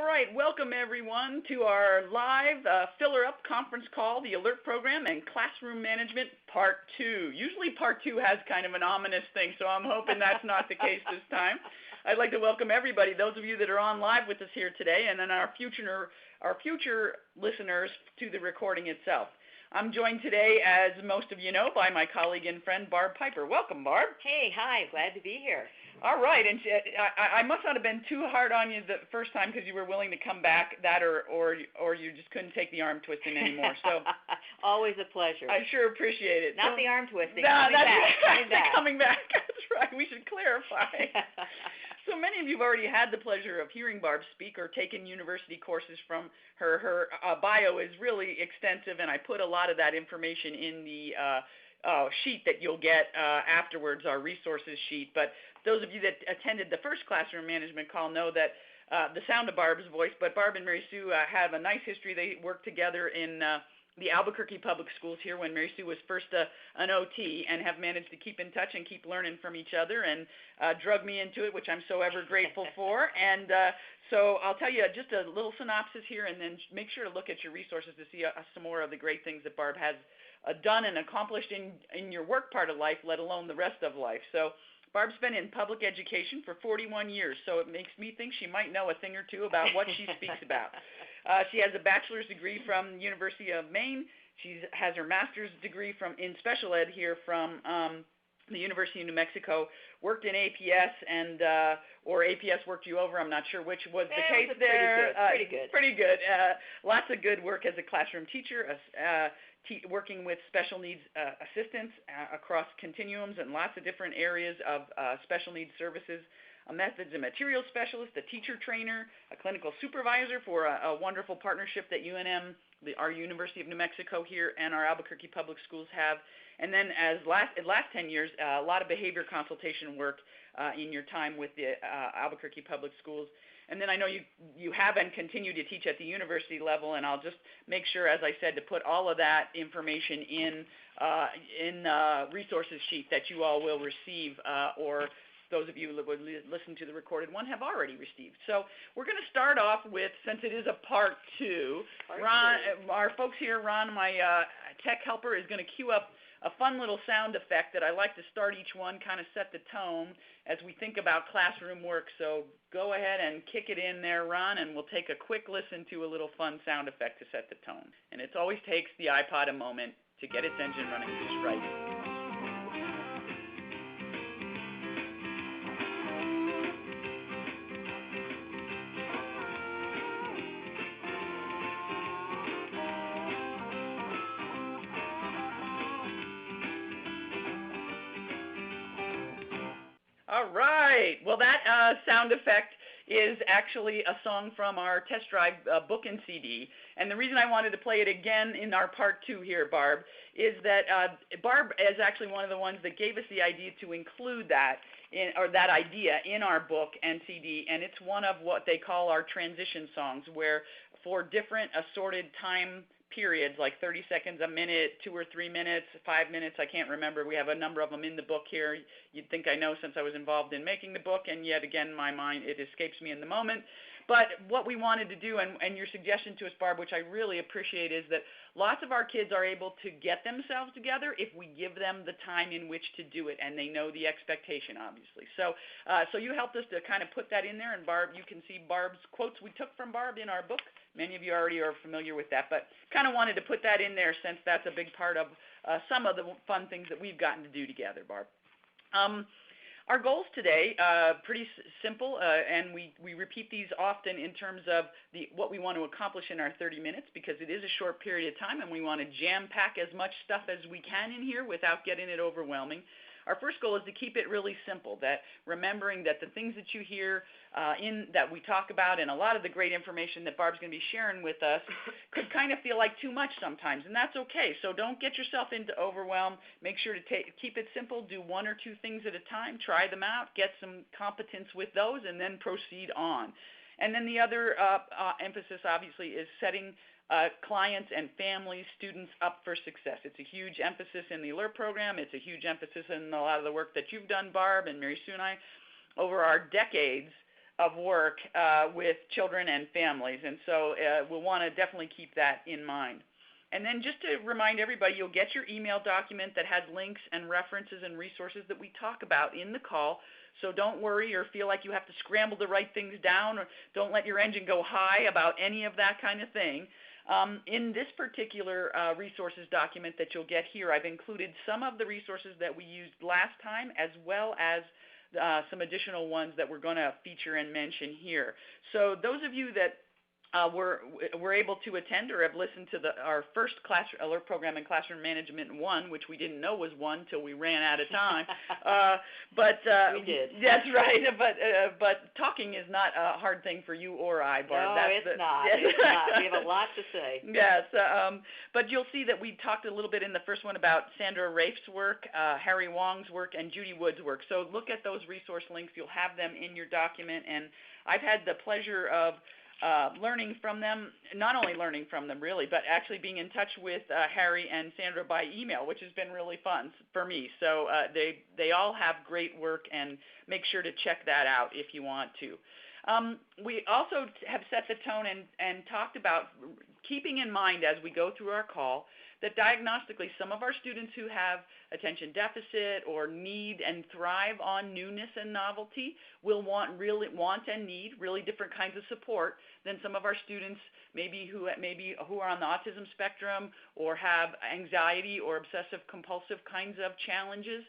right, welcome everyone to our live Filler Up conference call, the Alert Program and Classroom Management Part 2. Usually Part 2 has kind of an ominous thing, so I'm hoping that's not the case this time. I'd like to welcome everybody, those of you that are on live with us here today, and then our future listeners to the recording itself. I'm joined today, as most of you know, by my colleague and friend, Barb Piper. Welcome, Barb. Hey, hi, glad to be here. All right, and I must not have been too hard on you the first time because you were willing to come back, or you just couldn't take the arm twisting anymore. So always a pleasure. I sure appreciate it. Not the arm twisting. No, coming back. Coming back. That's right. We should clarify. So many of you have already had the pleasure of hearing Barb speak or taken university courses from her. Her bio is really extensive, and I put a lot of that information in the sheet that you'll get afterwards, our resources sheet. But those of you that attended the first classroom management call know that the sound of Barb's voice, but Barb and Mary Sue have a nice history. They worked together in the Albuquerque Public Schools here when Mary Sue was first an OT, and have managed to keep in touch and keep learning from each other, and drug me into it, which I'm so ever grateful for. And so I'll tell you just a little synopsis here, and then make sure to look at your resources to see some more of the great things that Barb has done and accomplished in your work part of life, let alone the rest of life. So Barb's been in public education for 41 years, so it makes me think she might know a thing or two about what she speaks about. She has a bachelor's degree from the University of Maine. She has her master's degree in special ed here from the University of New Mexico. Worked in APS or APS worked you over. I'm not sure which was the case there. Pretty good. Lots of good work as a classroom teacher. Working with special needs assistants across continuums and lots of different areas of special needs services, a methods and materials specialist, a teacher trainer, a clinical supervisor for a wonderful partnership that UNM, our University of New Mexico here, and our Albuquerque Public Schools have. And then last 10 years, a lot of behavior consultation work in your time with the Albuquerque Public Schools. And then I know you have and continue to teach at the university level, and I'll just make sure, as I said, to put all of that information in resources sheet that you all will receive, or those of you that would listen to the recorded one have already received. So we're going to start off with, since it is a part two, Ron, our folks here, Ron, my tech helper, is going to cue up a fun little sound effect that I like to start each one, kind of set the tone as we think about classroom work. So go ahead and kick it in there, Ron, and we'll take a quick listen to a little fun sound effect to set the tone. And it always takes the iPod a moment to get its engine running just right. All right. Well, that sound effect is actually a song from our test drive book and CD. And the reason I wanted to play it again in our part two here, Barb, is that Barb is actually one of the ones that gave us the idea to include that that idea in our book and CD. And it's one of what they call our transition songs, where for different assorted time periods, like 30 seconds, a minute, 2 or 3 minutes, 5 minutes, I can't remember. We have a number of them in the book here. You'd think I know since I was involved in making the book, and yet again, my mind, it escapes me in the moment. But what we wanted to do, and your suggestion to us, Barb, which I really appreciate, is that lots of our kids are able to get themselves together if we give them the time in which to do it, and they know the expectation, obviously. So you helped us to kind of put that in there, and Barb, you can see Barb's quotes we took from Barb in our book. Many of you already are familiar with that, but kind of wanted to put that in there since that's a big part of some of the fun things that we've gotten to do together, Barb. Our goals today, pretty simple, and we repeat these often in terms of what we want to accomplish in our 30 minutes, because it is a short period of time and we want to jam-pack as much stuff as we can in here without getting it overwhelming. Our first goal is to keep it really simple, that remembering that the things that you hear that we talk about, and a lot of the great information that Barb's going to be sharing with us could kind of feel like too much sometimes, and that's okay. So don't get yourself into overwhelm. Make sure to keep it simple. Do 1 or 2 things at a time. Try them out. Get some competence with those, and then proceed on. And then the other emphasis, obviously, is setting clients and families, students up for success. It's a huge emphasis in the Alert program. It's a huge emphasis in a lot of the work that you've done, Barb and Mary Sue and I, over our decades of work with children and families. And so we'll want to definitely keep that in mind. And then just to remind everybody, you'll get your email document that has links and references and resources that we talk about in the call. So don't worry or feel like you have to scramble to write things down, or don't let your engine go high about any of that kind of thing. In this particular resources document that you'll get here, I've included some of the resources that we used last time, as well as some additional ones that we're going to feature and mention here. So those of you that were able to attend or have listened to our first class alert program in Classroom Management 1, which we didn't know was 1 till we ran out of time. We did. That's right. But talking is not a hard thing for you or I, Barb. No, it's not. It's not. We have a lot to say. Yes. But you'll see that we talked a little bit in the first one about Sandra Rafe's work, Harry Wong's work, and Judy Wood's work. So look at those resource links. You'll have them in your document. And I've had the pleasure of learning from them, not only learning from them really, but actually being in touch with Harry and Sandra by email, which has been really fun for me. So they all have great work, and make sure to check that out if you want to. We also have set the tone and talked about keeping in mind as we go through our call that diagnostically some of our students who have attention deficit or need and thrive on newness and novelty will want and need really different kinds of support than some of our students who are on the autism spectrum or have anxiety or obsessive compulsive kinds of challenges.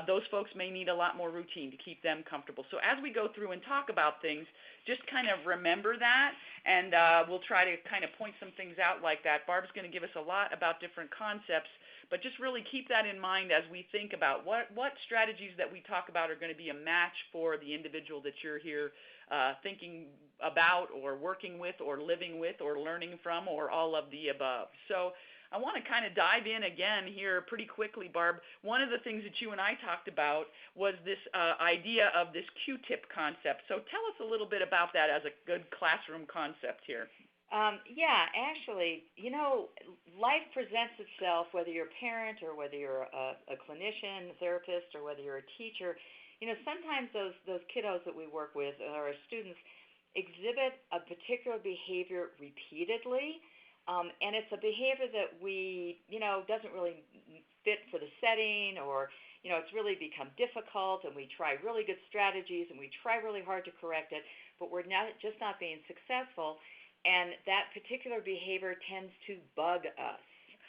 Those folks may need a lot more routine to keep them comfortable. So as we go through and talk about things, just kind of remember that, and we'll try to kind of point some things out like that. Barb's going to give us a lot about different concepts, but just really keep that in mind as we think about what strategies that we talk about are going to be a match for the individual that you're here thinking about or working with or living with or learning from, or all of the above. So I want to kind of dive in again here pretty quickly, Barb. One of the things that you and I talked about was this idea of this Q-tip concept. So tell us a little bit about that as a good classroom concept here. Yeah, actually, life presents itself, whether you're a parent or whether you're a clinician, therapist, or whether you're a teacher. Sometimes those kiddos that we work with, or our students, exhibit a particular behavior repeatedly. And it's a behavior that doesn't really fit for the setting, or, it's really become difficult, and we try really good strategies, and we try really hard to correct it, but we're not being successful, and that particular behavior tends to bug us.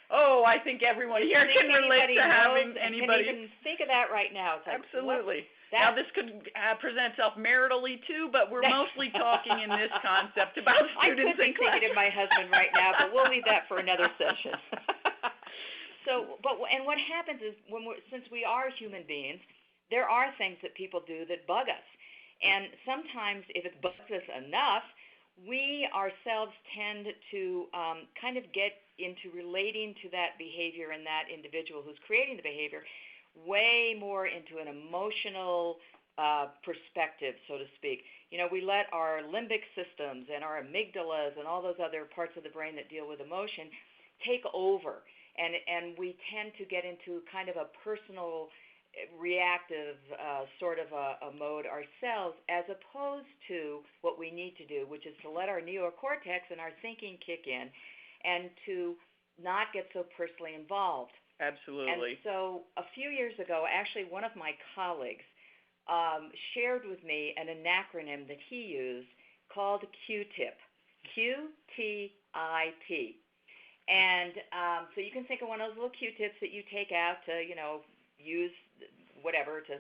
Oh, I think everyone here can relate to having anybody. Can even think of that right now. It's like, absolutely. Now, this could present itself maritally, too, but we're mostly talking in this concept about students in class. I could be thinking of my husband right now, but we'll leave that for another session. And what happens is, since we are human beings, there are things that people do that bug us. And sometimes, if it bugs us enough, we ourselves tend to kind of get into relating to that behavior and that individual who's creating the behavior way more into an emotional perspective, so to speak. We let our limbic systems and our amygdalas and all those other parts of the brain that deal with emotion take over, and we tend to get into kind of a personal, reactive sort of a mode ourselves, as opposed to what we need to do, which is to let our neocortex and our thinking kick in, and to not get so personally involved. Absolutely. And so a few years ago, actually, one of my colleagues shared with me an acronym that he used called Q-tip, Q-T-I-P. And so you can think of one of those little Q-tips that you take out to, use whatever to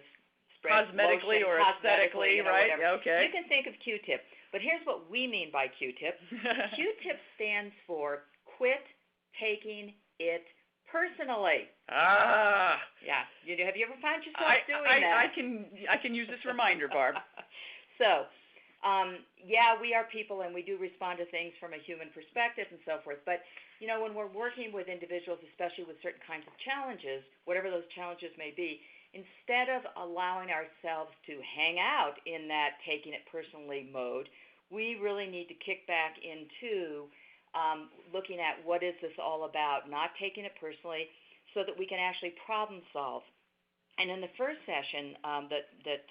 spread cosmetically lotion, or aesthetically, right? Whatever. Okay. You can think of Q-tip. But here's what we mean by Q-tip. Q-tip stands for quit taking it personally. Yeah. Have you ever found yourself doing that? I can use this reminder, Barb. So, we are people, and we do respond to things from a human perspective and so forth. But, when we're working with individuals, especially with certain kinds of challenges, whatever those challenges may be, instead of allowing ourselves to hang out in that taking it personally mode, we really need to kick back into looking at what is this all about, not taking it personally, so that we can actually problem solve. And in the first session that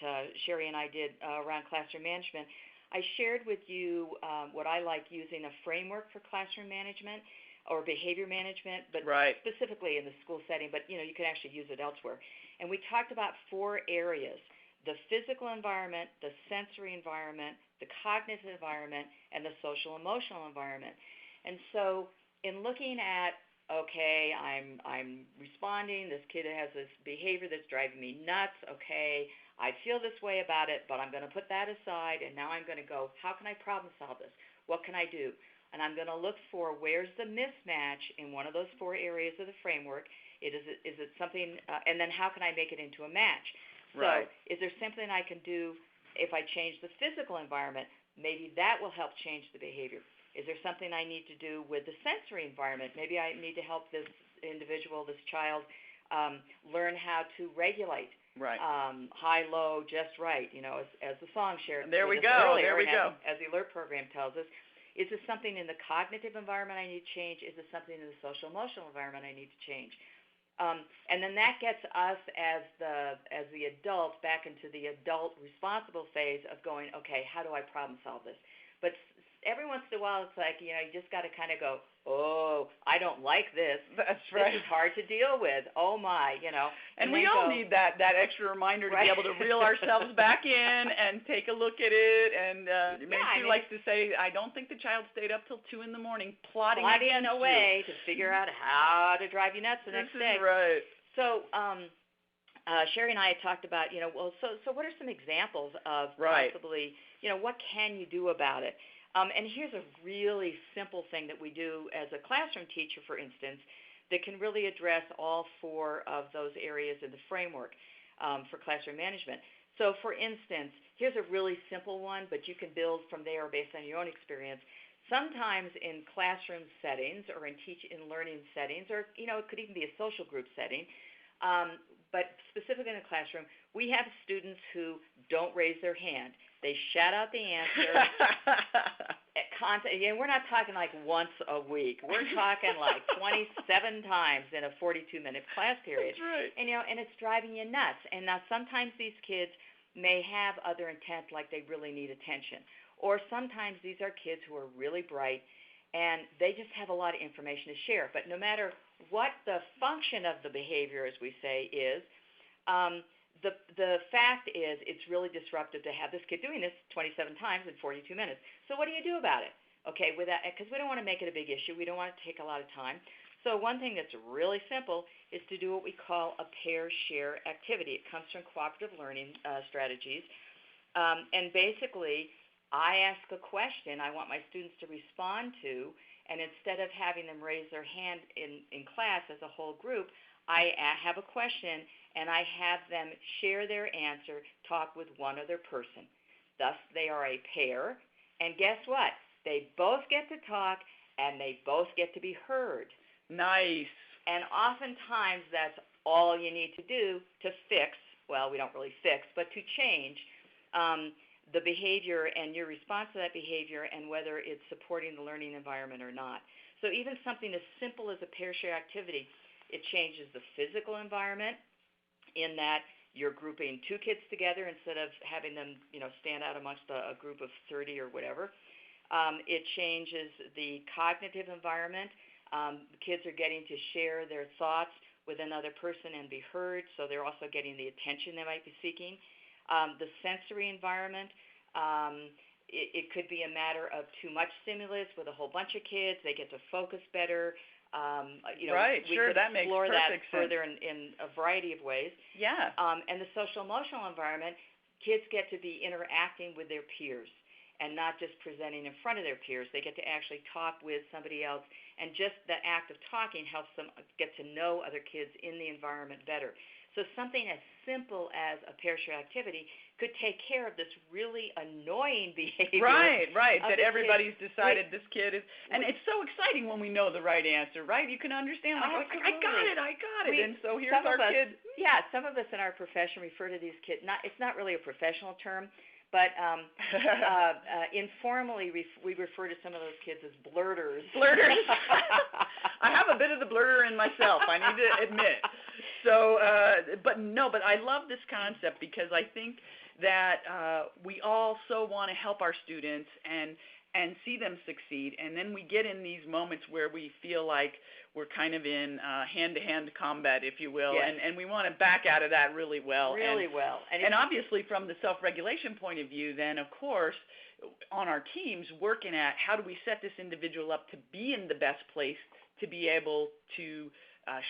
Sherry and I did around classroom management, I shared with you what I like using a framework for classroom management or behavior management, but specifically in the school setting, but you can actually use it elsewhere. And we talked about 4 areas: the physical environment, the sensory environment, the cognitive environment, and the social emotional environment. And so in looking at, okay, I'm responding, this kid has this behavior that's driving me nuts, okay, I feel this way about it, but I'm going to put that aside, and now I'm going to go, how can I problem solve this? What can I do? And I'm going to look for where's the mismatch in one of those 4 areas of the framework. Is it something, and then how can I make it into a match? So is there something I can do if I change the physical environment? Maybe that will help change the behavior. Is there something I need to do with the sensory environment? Maybe I need to help this individual, this child, learn how to regulate high, low, just right, as the song shared there we with us go. earlier, There we go. As the alert program tells us. Is this something in the cognitive environment I need to change? Is this something in the social emotional environment I need to change? And then that gets us as the adult back into the adult responsible phase of going, okay, how do I problem solve this? But every once in a while, it's like, you just got to kind of go, oh, I don't like this. That's right. This is hard to deal with. Oh, my, And we all need that extra reminder to be able to reel ourselves back in and take a look at it. And Sue likes to say, I don't think the child stayed up till 2 in the morning plotting away to figure out how to drive you nuts the next day. This is right. So Sherry and I had talked about, so what are some examples of possibly, what can you do about it? And here's a really simple thing that we do as a classroom teacher, for instance, that can really address all 4 of those areas in the framework for classroom management. So, for instance, here's a really simple one, but you can build from there based on your own experience. Sometimes in classroom settings or in learning settings, or, it could even be a social group setting, but specifically in the classroom, we have students who don't raise their hand. They shout out the answer. We're not talking like once a week. We're talking like 27 times in a 42-minute class period. That's right. And it's driving you nuts. And now sometimes these kids may have other intent, like they really need attention. Or sometimes these are kids who are really bright, and they just have a lot of information to share. But no matter what the function of the behavior, as we say, is, the fact is it's really disruptive to have this kid doing this 27 times in 42 minutes. So what do you do about it? Okay, with that, because we don't want to make it a big issue. We don't want it to take a lot of time. So one thing that's really simple is to do what we call a pair-share activity. It comes from cooperative learning strategies. And basically, I ask a question I want my students to respond to, and instead of having them raise their hand in class as a whole group, I have a question, and I have them share their answer, talk with one other person. Thus, they are a pair, and guess what? They both get to talk, and they both get to be heard. Nice. And oftentimes, that's all you need to do to fix, well, we don't really fix, but to change the behavior and your response to that behavior and whether it's supporting the learning environment or not. So even something as simple as a pair-share activity, it changes the physical environment in that you're grouping 2 kids together instead of having them, stand out amongst a group of 30 or whatever. It changes the cognitive environment. Kids are getting to share their thoughts with another person and be heard, so they're also getting the attention they might be seeking. The sensory environment, it could be a matter of too much stimulus with a whole bunch of kids. They get to focus better. We could that makes explore that perfect further sense. in a variety of ways. Yeah. And the social emotional environment, kids get to be interacting with their peers and not just presenting in front of their peers. They get to actually talk with somebody else, and just the act of talking helps them get to know other kids in the environment better. So something as simple as a pair-share activity could take care of this really annoying behavior. Right, that everybody's decided this kid is, and it's so exciting when we know the right answer, right? You can understand, like, I got it, and so here's our kid. Yeah, some of us in our profession refer to these kids, it's not really a professional term, but informally we refer to some of those kids as blurters. Blurters. I have a bit of the blurter in myself, I need to admit. So, but I love this concept because I think that we all so want to help our students and see them succeed, and then we get in these moments where we feel like we're kind of in hand-to-hand combat, if you will, Yes. and we want to back out of that really well. Really well. And obviously from the self-regulation point of view, then of course, on our teams, working at how do we set this individual up to be in the best place to be able to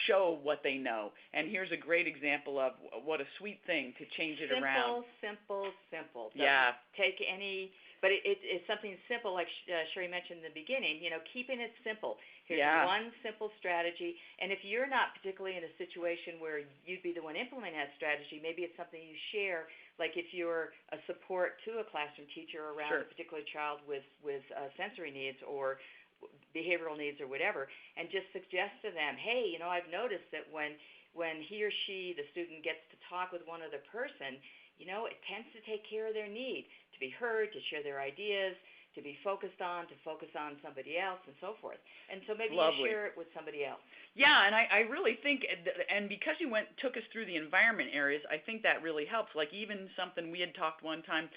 show what they know. And here's a great example of what a sweet thing to change it around. Simple. Yeah. Doesn't take any, but it's something simple, like Sherry mentioned in the beginning, keeping it simple. Here's one simple strategy, and if you're not particularly in a situation where you'd be the one implementing that strategy, maybe it's something you share, like if you're a support to a classroom teacher around a particular child with sensory needs or behavioral needs or whatever, and just suggest to them, hey, I've noticed that when he or she, the student, gets to talk with one other person, it tends to take care of their need, to be heard, to share their ideas, to be focused on somebody else, and so forth. And so maybe you share it with somebody else. Yeah, and I really think, and because you took us through the environment areas, I think that really helps. Like even something we had talked one time,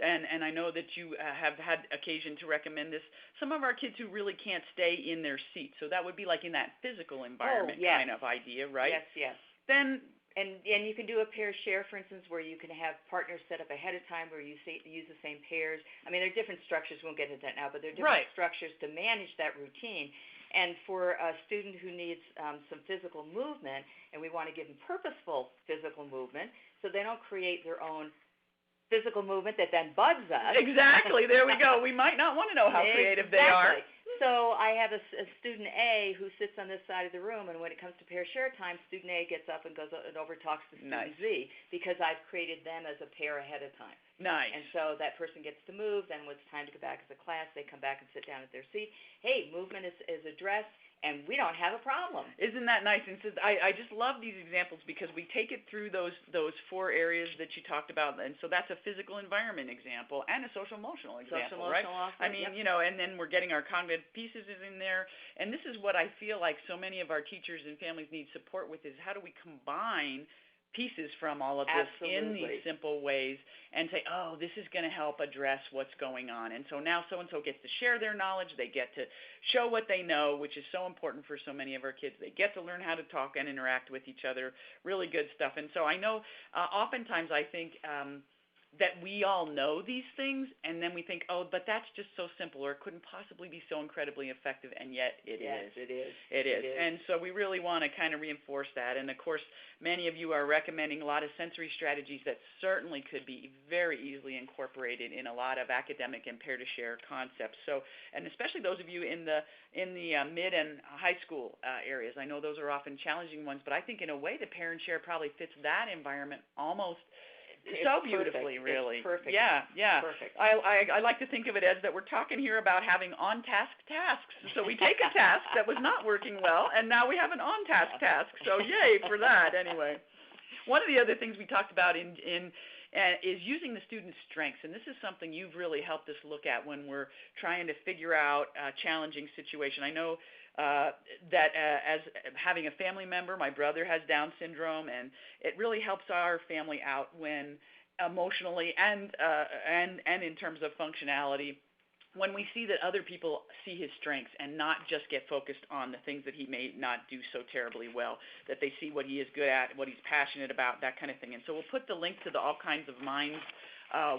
and I know that you have had occasion to recommend this, some of our kids who really can't stay in their seat. So that would be like in that physical environment kind of idea, right? Yes. Then And you can do a pair share, for instance, where you can have partners set up ahead of time where you use the same pairs. I mean, there are different structures. We won't get into that now, but there are different structures to manage that routine. And for a student who needs some physical movement, and we want to give them purposeful physical movement so they don't create their own physical movement that then bugs us. Exactly. There we go. We might not want to know how creative they are. So I have a student A who sits on this side of the room, and when it comes to pair share time, student A gets up and goes and over talks to student Z because I've created them as a pair ahead of time. Nice. And so that person gets to move. Then when it's time to go back as a class, they come back and sit down at their seat. Hey, movement is addressed, and we don't have a problem. Isn't that nice? And so I just love these examples because we take it through those 4 areas that you talked about, and so that's a physical environment example and a social emotional example, right? Also, I mean, and then we're getting our cognitive pieces in there, and this is what I feel like so many of our teachers and families need support with is how do we combine pieces from all of this in these simple ways and say, oh, this is going to help address what's going on. And so now so-and-so gets to share their knowledge. They get to show what they know, which is so important for so many of our kids. They get to learn how to talk and interact with each other. Really good stuff. And so I know oftentimes I think that we all know these things, and then we think, oh, but that's just so simple, or it couldn't possibly be so incredibly effective, and yet it is. It is. And so we really want to kind of reinforce that. And, of course, many of you are recommending a lot of sensory strategies that certainly could be very easily incorporated in a lot of academic and pair-to-share concepts. So, and especially those of you in the mid and high school areas. I know those are often challenging ones, but I think in a way the pair and share probably fits that environment almost so beautifully, really. It's perfect. Yeah. Perfect. I like to think of it as that we're talking here about having on-task tasks. So we take a task that was not working well, and now we have an on-task task. So yay for that, anyway. One of the other things we talked about is using the student's strengths, and this is something you've really helped us look at when we're trying to figure out a challenging situation. I know that as having a family member, my brother has Down syndrome, and it really helps our family out when emotionally and in terms of functionality, when we see that other people see his strengths and not just get focused on the things that he may not do so terribly well, that they see what he is good at, what he's passionate about, that kind of thing. And so we'll put the link to the All Kinds of Minds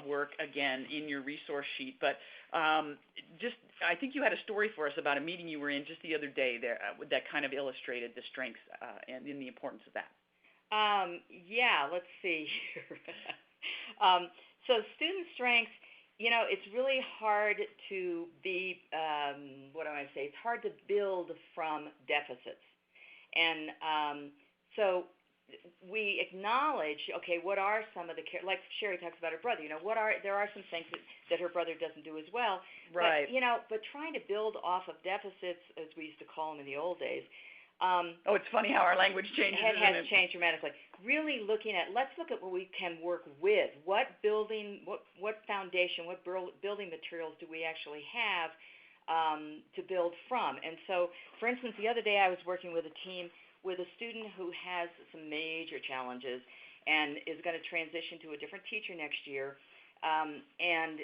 work again in your resource sheet. But I think you had a story for us about a meeting you were in just the other day there that kind of illustrated the strengths and the importance of that. Let's see here. So student strengths, it's really hard to be, it's hard to build from deficits. And so we acknowledge, okay, what are some of the, like Sherry talks about her brother, there are some things that her brother doesn't do as well. Right. But trying to build off of deficits, as we used to call them in the old days. It's funny how our language changes. It has changed dramatically. Really let's look at what we can work with. What foundation, what building materials do we actually have to build from? And so, for instance, the other day I was working with a team with a student who has some major challenges, and is going to transition to a different teacher next year. And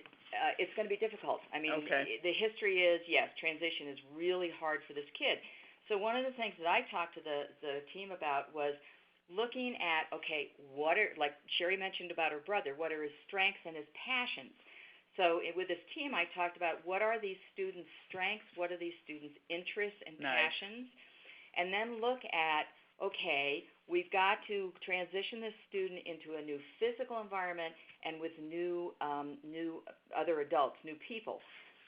it's going to be difficult. I mean, the history is, yes, transition is really hard for this kid. So one of the things that I talked to the team about was looking at, okay, like Sherry mentioned about her brother, what are his strengths and his passions? So with this team, I talked about what are these students' strengths, what are these students' interests and passions, and then look at, okay, we've got to transition this student into a new physical environment and with new other adults, new people.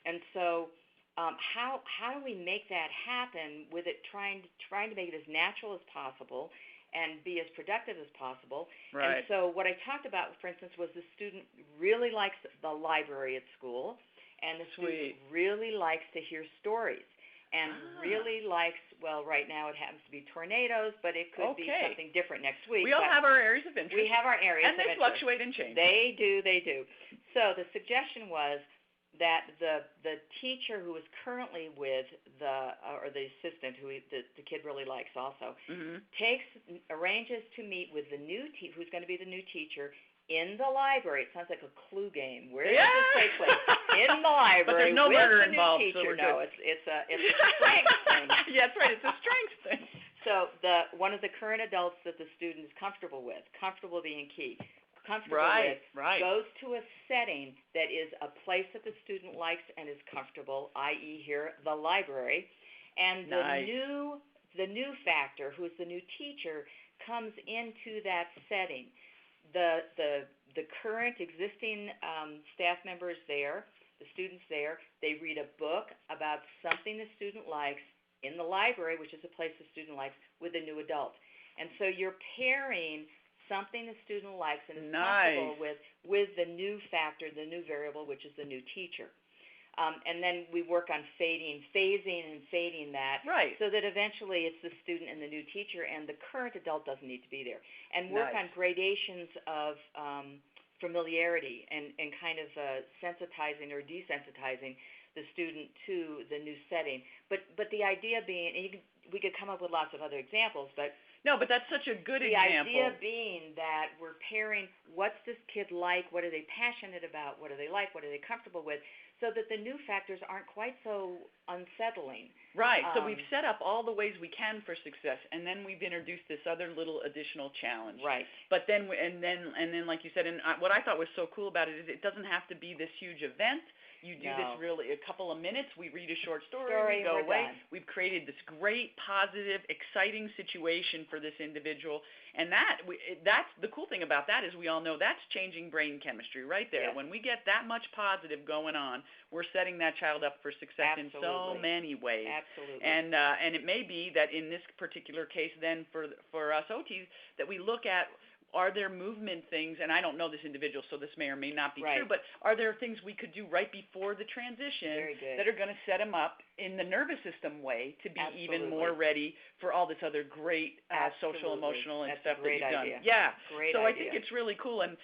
And so how do we make that happen with it trying to make it as natural as possible and be as productive as possible? Right. And so what I talked about, for instance, was the student really likes the library at school, and the student really likes to hear stories, and really likes, well, right now it happens to be tornadoes, but it could be something different next week. We all have our areas of interest. We have our areas of interest. And they fluctuate and change. They do. So the suggestion was that the teacher who is currently with the assistant who the kid really likes also arranges to meet with the new who's going to be the new teacher in the library. It sounds like a clue game. Where does this take place? In the library. But there's no with murder the new involved, teacher. so we're no, good. it's a strength thing. Yeah, that's right. It's a strength thing. So one of the current adults that the student is comfortable being key. Goes to a setting that is a place that the student likes and is comfortable, i.e. here, the library, and the new factor, who is the new teacher, comes into that setting. The current existing staff members there, the students there, they read a book about something the student likes in the library, which is a place the student likes, with a new adult. And so you're pairing something the student likes and is comfortable with the new factor, the new variable, which is the new teacher. And then we work on phasing and fading that, so that eventually it's the student and the new teacher, and the current adult doesn't need to be there. And work on gradations of familiarity and kind of sensitizing or desensitizing the student to the new setting. But the idea being, and we could come up with lots of other examples, but no, but that's such a good example. The idea being that we're pairing what's this kid like, what are they passionate about, what do they like, what are they comfortable with, so that the new factors aren't quite so unsettling. Right. So we've set up all the ways we can for success, and then we've introduced this other little additional challenge. Right. But then like you said, and what I thought was so cool about it is it doesn't have to be this huge event. You do this really a couple of minutes. We read a short story, we go away. Done. We've created this great, positive, exciting situation for this individual, and that's the cool thing about that is we all know that's changing brain chemistry right there. Yes. When we get that much positive going on, we're setting that child up for success in so many ways. Absolutely. And it may be that in this particular case, then for us OTs, that we look at, are there movement things, and I don't know this individual, so this may or may not be true, but are there things we could do right before the transition that are going to set him up in the nervous system way to be even more ready for all this other great social, emotional, and stuff that you've done? Yeah. So I think it's really cool, and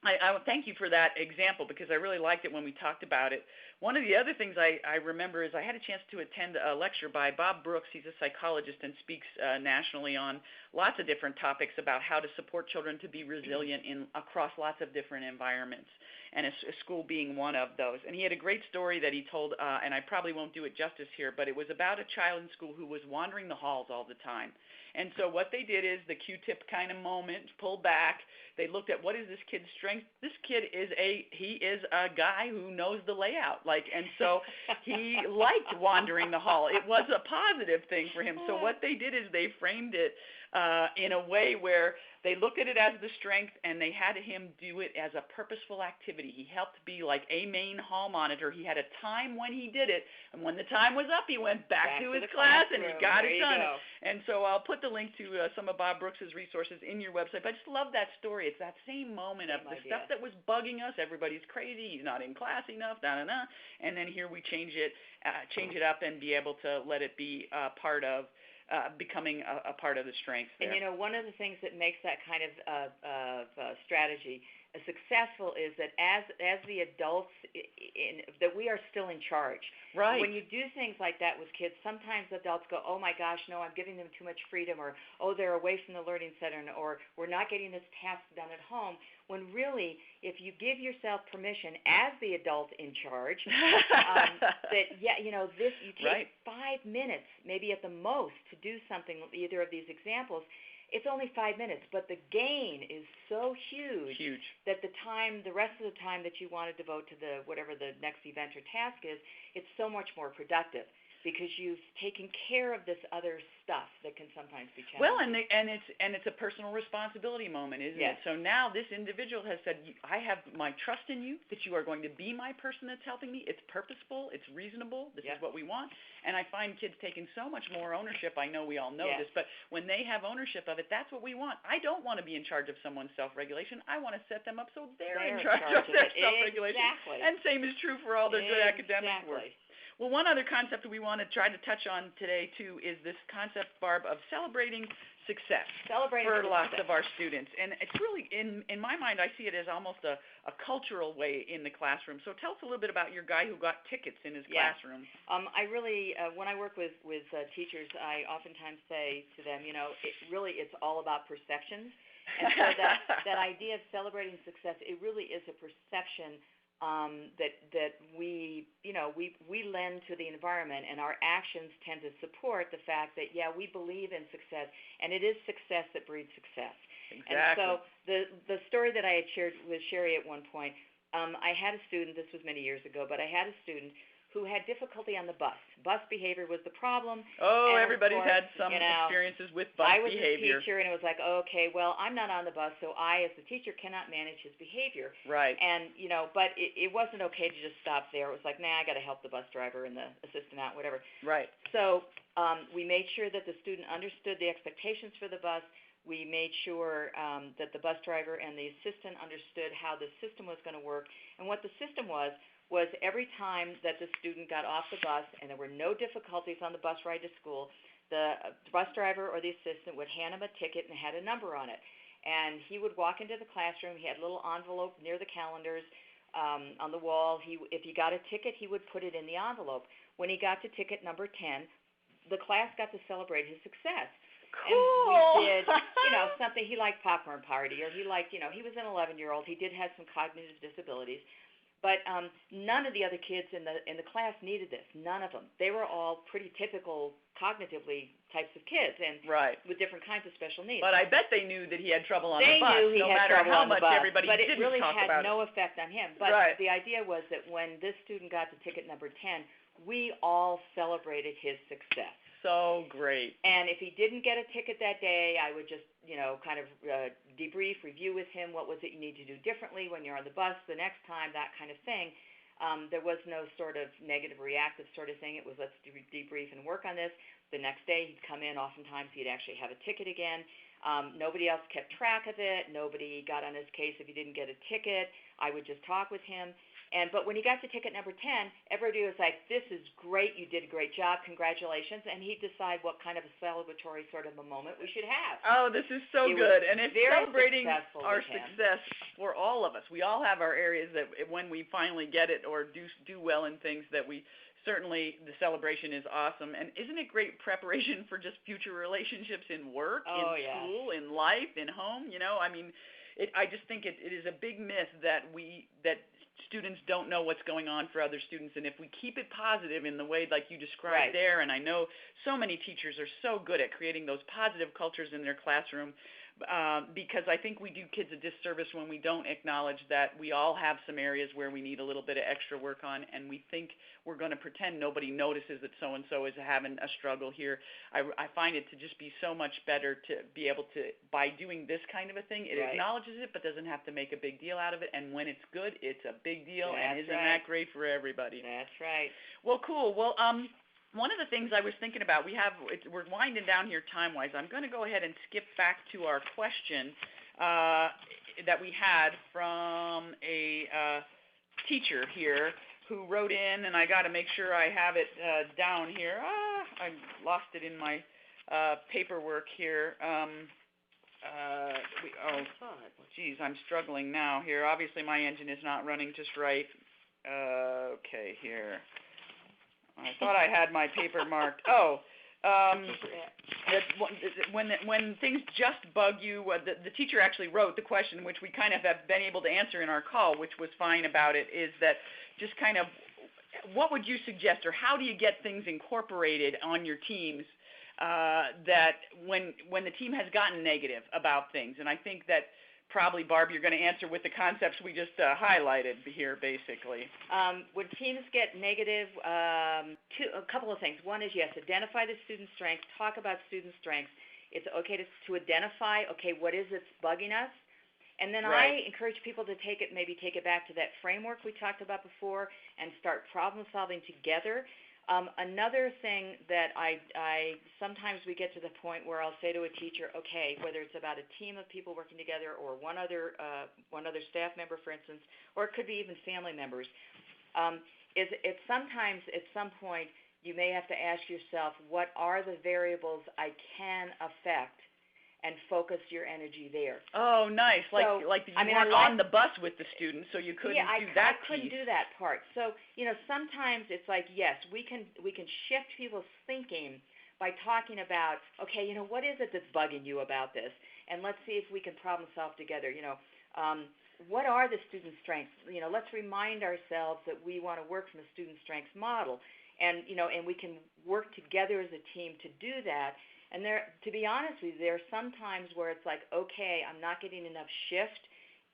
I thank you for that example because I really liked it when we talked about it. One of the other things I remember is I had a chance to attend a lecture by Bob Brooks. He's a psychologist and speaks nationally on lots of different topics about how to support children to be resilient across lots of different environments, and a school being one of those. And he had a great story that he told, and I probably won't do it justice here, but it was about a child in school who was wandering the halls all the time. And so what they did is the Q-tip kind of moment, pulled back. They looked at what is this kid's strength. This kid is a guy who knows the layout, and so he liked wandering the hall. It was a positive thing for him. So what they did is they framed it in a way where they looked at it as the strength, and they had him do it as a purposeful activity. He helped be like a main hall monitor. He had a time when he did it, and when the time was up, he went back to his class, and he got it done. And so I'll put the link to some of Bob Brooks's resources in your website. But I just love that story. It's that same moment of the stuff that was bugging us. Everybody's crazy. He's not in class enough. And then here we change it up and be able to let it be part of becoming a part of the strength there. And one of the things that makes that kind of strategy successful is that as the adults, that we are still in charge. Right. When you do things like that with kids, sometimes adults go, oh my gosh, no, I'm giving them too much freedom, or oh, they're away from the learning center, or we're not getting this task done at home. When really, if you give yourself permission as the adult in charge, that this you take 5 minutes, maybe at the most, to do something. Either of these examples, it's only 5 minutes, but the gain is so huge that the rest of the time that you want to devote to whatever the next event or task is, it's so much more productive, because you've taken care of this other stuff that can sometimes be challenging. Well, and it's a personal responsibility moment, isn't it? So now this individual has said, I have my trust in you, that you are going to be my person that's helping me. It's purposeful. It's reasonable. This is what we want. And I find kids taking so much more ownership. I know we all know this, but when they have ownership of it, that's what we want. I don't want to be in charge of someone's self-regulation. I want to set them up so they're in charge of their self-regulation. Exactly. And same is true for all their good academic work. Well, one other concept we want to try to touch on today, too, is this concept, Barb, of celebrating success for lots of our students. And it's really, in my mind, I see it as almost a cultural way in the classroom. So tell us a little bit about your guy who got tickets in his classroom. I really, when I work with teachers, I oftentimes say to them, it's all about perceptions. And so that idea of celebrating success, it really is a perception that we lend to the environment, and our actions tend to support the fact that we believe in success, and it is success that breeds success. Exactly. And so the story that I had shared with Sherry at one point, I had a student, this was many years ago, but I had a student who had difficulty on the bus. Bus behavior was the problem. Oh, everybody's had some experiences with bus behavior. I was a teacher, and it was like, okay, well, I'm not on the bus, so I, as the teacher, cannot manage his behavior. Right. And, but it wasn't okay to just stop there. It was like, I got to help the bus driver and the assistant out, whatever. Right. So we made sure that the student understood the expectations for the bus. We made sure that the bus driver and the assistant understood how the system was going to work. And what the system was every time that the student got off the bus and there were no difficulties on the bus ride to school, the bus driver or the assistant would hand him a ticket and it had a number on it. And he would walk into the classroom. He had a little envelope near the calendars on the wall. If he got a ticket, he would put it in the envelope. When he got to ticket number 10, the class got to celebrate his success. Cool. And we did, something. He liked popcorn party, or he liked, he was an 11-year-old. He did have some cognitive disabilities. But none of the other kids in the class needed this. None of them. They were all pretty typical cognitively types of kids, and with different kinds of special needs. But I bet they knew that he had trouble on the bus. They knew he had trouble on the bus, but it really had no effect on him. But the idea was that when this student got to ticket number 10, we all celebrated his success. So great. And if he didn't get a ticket that day, I would just, kind of debrief, review with him, what was it you need to do differently when you're on the bus the next time, that kind of thing. There was no sort of negative reactive sort of thing. It was let's debrief and work on this. The next day he'd come in. Oftentimes he'd actually have a ticket again. Nobody else kept track of it. Nobody got on his case if he didn't get a ticket. I would just talk with him. But when he got to ticket number 10, everybody was like, this is great, you did a great job, congratulations, and he'd decide what kind of a celebratory sort of a moment we should have. Oh, this is so good. And it's celebrating our success for all of us. We all have our areas that when we finally get it or do well in things that we certainly, the celebration is awesome. And isn't it great preparation for just future relationships in work, in school, in life, in home? I just think it is a big myth that students don't know what's going on for other students, and if we keep it positive in the way like you described there, and I know so many teachers are so good at creating those positive cultures in their classroom, because I think we do kids a disservice when we don't acknowledge that we all have some areas where we need a little bit of extra work on, and we think we're going to pretend nobody notices that so-and-so is having a struggle here. I find it to just be so much better to be able to, by doing this kind of a thing, it acknowledges it but doesn't have to make a big deal out of it, and when it's good, it's a big deal, and isn't that great for everybody? That's right. Well, cool. Well, one of the things I was thinking about, we're winding down here time-wise. I'm going to go ahead and skip back to our question that we had from a teacher here who wrote in, and I got to make sure I have it down here. I lost it in my paperwork here. Geez, I'm struggling now here. Obviously, my engine is not running just right. Okay, here. I thought I had my paper marked. When things just bug you, the teacher actually wrote the question, which we kind of have been able to answer in our call, which was fine about it, is that just kind of what would you suggest, or how do you get things incorporated on your teams that when the team has gotten negative about things? And I think that probably, Barb, you're going to answer with the concepts we just highlighted here, basically. When teams get negative, a couple of things. One is, yes, identify the student strengths, talk about student strengths. It's okay to identify, okay, what is it's bugging us? And then Right. I encourage people to take it back to that framework we talked about before and start problem solving together. Another thing that I sometimes we get to the point where I'll say to a teacher, okay, whether it's about a team of people working together or one other staff member, for instance, or it could be even family members, is it sometimes at some point you may have to ask yourself, what are the variables I can affect, and focus your energy there. Oh, nice. Like you weren't on the bus with the students, so you couldn't do that I couldn't do that part. So, sometimes it's like, yes, we can shift people's thinking by talking about, okay, what is it that's bugging you about this? And let's see if we can problem solve together. What are the student strengths? Let's remind ourselves that we want to work from a student strengths model. And, and we can work together as a team to do that. And to be honest with you, there are some times where it's like, okay, I'm not getting enough shift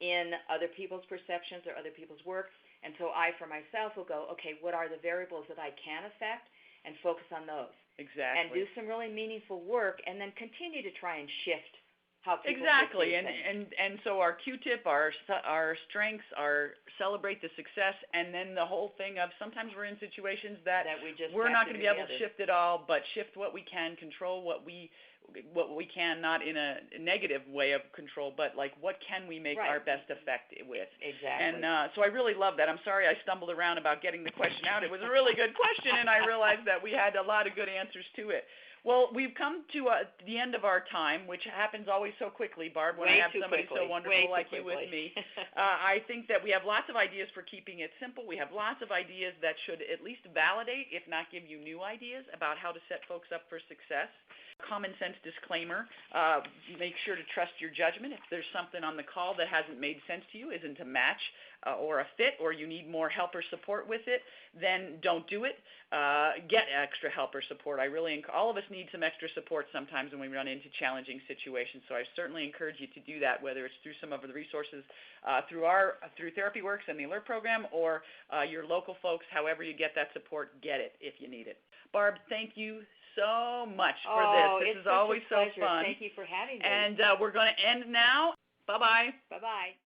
in other people's perceptions or other people's work, and so I, for myself, will go, okay, what are the variables that I can affect, and focus on those. Exactly. And do some really meaningful work, and then continue to try and shift how people exactly. perceive things. And so our Q-tip, our strengths, are celebrate the success, and then the whole thing of sometimes we're in situations that we're not going to be able to shift it all, but shift what we can, control what we can, not in a negative way of control, but like what can we make our best effect with. Exactly. And so I really love that. I'm sorry I stumbled around about getting the question out. It was a really good question, and I realized that we had a lot of good answers to it. Well, we've come to the end of our time, which happens always so quickly, Barb, when I have somebody so wonderful like you with me. I think that we have lots of ideas for keeping it simple. We have lots of ideas that should at least validate, if not give you new ideas, about how to set folks up for success. Common sense disclaimer, make sure to trust your judgment. If there's something on the call that hasn't made sense to you, isn't a match or a fit, or you need more help or support with it, then don't do it. Get extra help or support. All of us need some extra support sometimes when we run into challenging situations, so I certainly encourage you to do that, whether it's through some of the resources through TherapyWorks and the Alert Program, or your local folks. However you get that support, get it if you need it. Barb, thank you so much for this. This is always so fun. Thank you for having me. And we're going to end now. Bye-bye. Bye-bye.